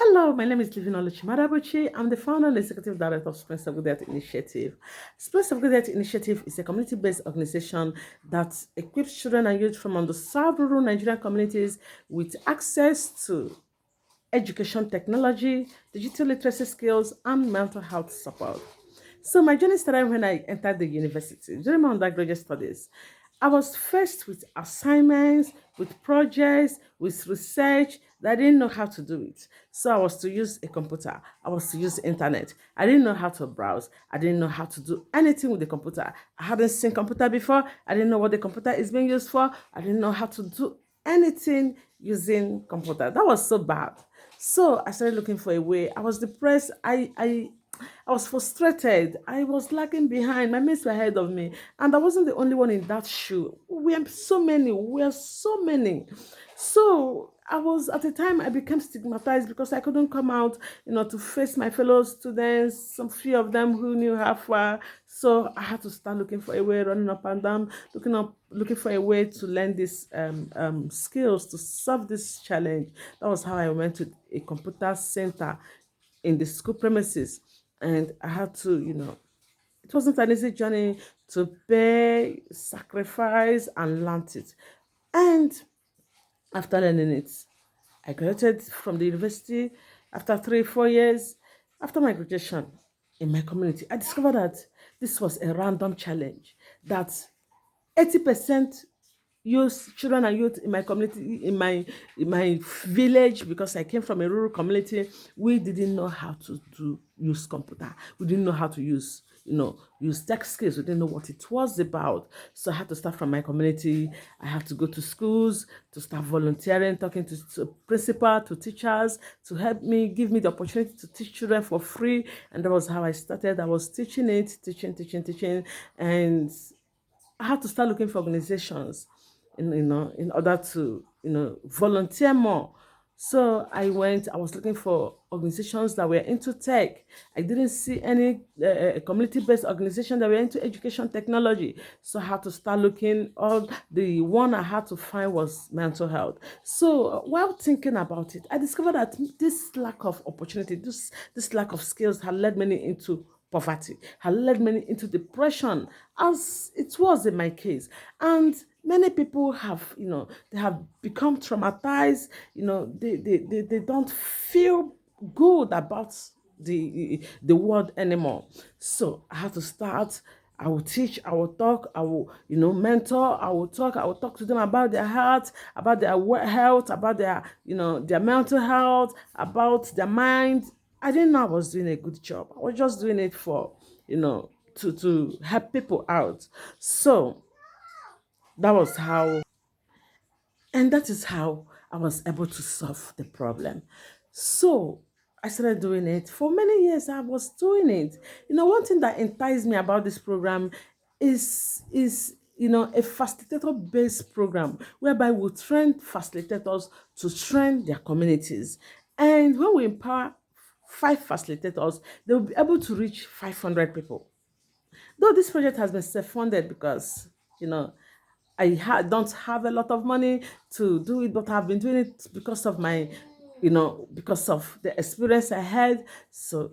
Hello, my name is Living Madabuchi. I'm the founder and executive director of Space of Good Health Initiative. Space of Good Health Initiative is a community-based organization that equips children and youth from underserved rural Nigerian communities with access to education technology, digital literacy skills, and mental health support. So my journey started when I entered the university during my undergraduate studies. I was faced with assignments, with projects, with research that I didn't know how to do it. So I was to use a computer. I was to use internet. I didn't know how to browse. I didn't know how to do anything with the computer. I hadn't seen computer before. I didn't know what the computer is being used for. I didn't know how to do anything using computer. That was so bad. So I started looking for a way. I was depressed. I was frustrated. I was lagging behind. My mates were ahead of me. And I wasn't the only one in that shoe. We are so many. We are so many. So I was at the time I became stigmatized because I couldn't come out, to face my fellow students, some few of them who knew how far. So I had to start looking for a way, running up and down, looking for a way to learn these skills to solve this challenge. That was how I went to a computer center in the school premises, and I had to, it wasn't an easy journey to pay, sacrifice, and learn it. And after learning it, I graduated from the university after 3, 4 years. After my graduation in my community, I discovered that this was a random challenge, that 80% youth, children and youth in my community, in my village, because I came from a rural community, we didn't know how to use computer. We didn't know how to use tech skills. We didn't know what it was about. So I had to start from my community. I had to go to schools to start volunteering, talking to principal, to teachers, to help me, give me the opportunity to teach children for free. And that was how I started. I was teaching it, teaching, and I had to start looking for organizations in order to, volunteer more. So I was looking for organizations that were into tech. I didn't see any community-based organization that were into education technology. So I had to start looking. All the one I had to find was mental health. So while thinking about it, I discovered that this lack of opportunity, this lack of skills had led many into poverty, had led many into depression, as it was in my case. And many people have, they have become traumatized, they don't feel good about the world anymore. So I had to start. I will teach, I will talk, I will, mentor, I will talk to them about their health, about their health, about their, their mental health, about their mind. I didn't know I was doing a good job. I was just doing it for, to help people out. So that was how, and that is how I was able to solve the problem. So I started doing it. For many years, I was doing it. One thing that enticed me about this program is a facilitator-based program whereby we train facilitators to train their communities. And when we empower 5 facilitators, they will be able to reach 500 people. Though this project has been self-funded because, you know, don't have a lot of money to do it, but I've been doing it because of because of the experience I had. So,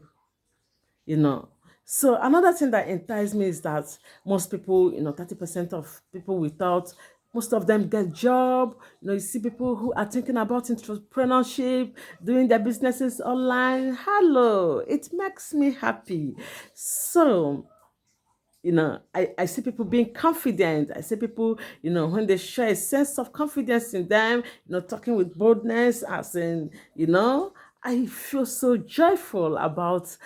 you know, so another thing that enticed me is that most people, 30% of people without, most of them get job. You see people who are thinking about entrepreneurship, doing their businesses online. Hello, it makes me happy. So I see people being confident. I see people, when they share a sense of confidence in them, talking with boldness, as in, I feel so joyful about,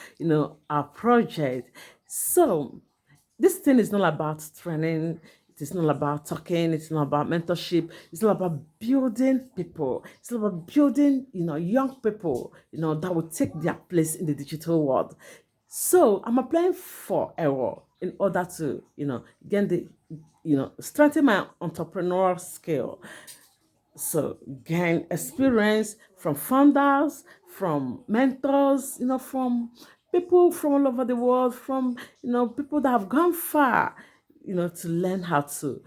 our project. So this thing is not about training. It is not about talking. It's not about mentorship. It's not about building people. It's not about building, young people, that will take their place in the digital world. So I'm applying for EWOR in order to, gain the, strengthen my entrepreneurial skill. So gain experience from founders, from mentors, from people from all over the world, from people that have gone far, to learn how to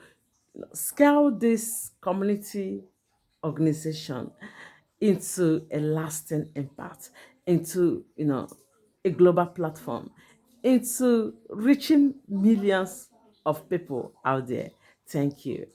scale this community organization. into a lasting impact, into a global platform, into reaching millions of people out there. Thank you.